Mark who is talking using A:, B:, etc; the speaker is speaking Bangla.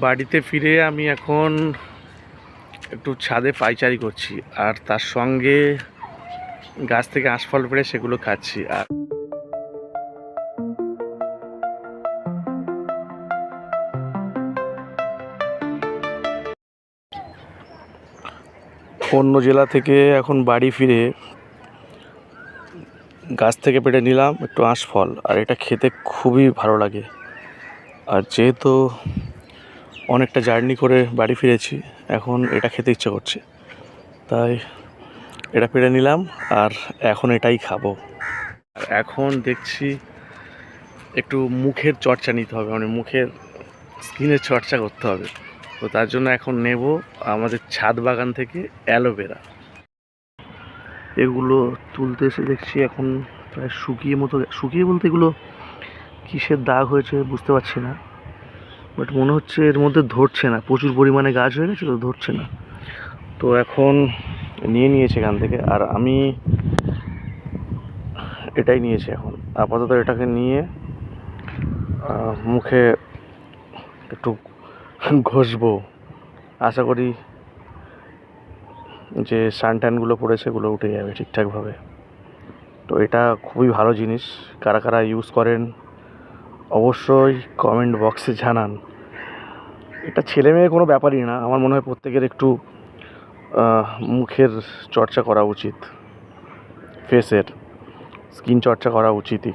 A: বাড়িতে ফিরে আমি এখন একটু ছাদে পায়চারি করছি, আর তার সঙ্গে গাছ থেকে আঁশফল পেড়ে সেগুলো খাচ্ছি। আর অন্য জেলা থেকে এখন বাড়ি ফিরে গাছ থেকে পেড়ে নিলাম একটু আঁশফল, আর এটা খেতে খুবই ভালো লাগে। আর যেহেতু অনেকটা জার্নি করে বাড়ি ফিরেছি, এখন এটা খেতে ইচ্ছে করছে, তাই এটা পেড়ে নিলাম আর এখন এটাই খাবো। আর এখন দেখছি একটু মুখের চর্চা নিতে হবে, মানে মুখের স্কিনের চর্চা করতে হবে। তো তার জন্য এখন নেব আমাদের ছাদ বাগান থেকে অ্যালোভেরা। এগুলো তুলতে এসে দেখছি এখন প্রায় শুকিয়ে বলতে এগুলো কিসের দাগ হয়েছে বুঝতে পারছি না, বাট মনে হচ্ছে এর মধ্যে ধরছে না, প্রচুর পরিমাণে গাছ হয়ে গেছে তো ধরছে না। তো এখন নিয়েছে এখান থেকে, আর আমি এটাই নিয়েছি। এখন আপাতত এটাকে নিয়ে মুখে একটু ঘষবো, আশা করি যে সানট্যানগুলো পড়েছে এগুলো উঠে যাবে ঠিকঠাকভাবে। তো এটা খুবই ভালো জিনিস, কারা কারা ইউজ করেন অবশ্যই কমেন্ট বক্সে জানান। এটা ছেলে মেয়ের কোনো ব্যাপারই না, আমার মনে হয় প্রত্যেকের একটু মুখের চর্চা করা উচিত, ফেসের স্কিন চর্চা করা উচিতই।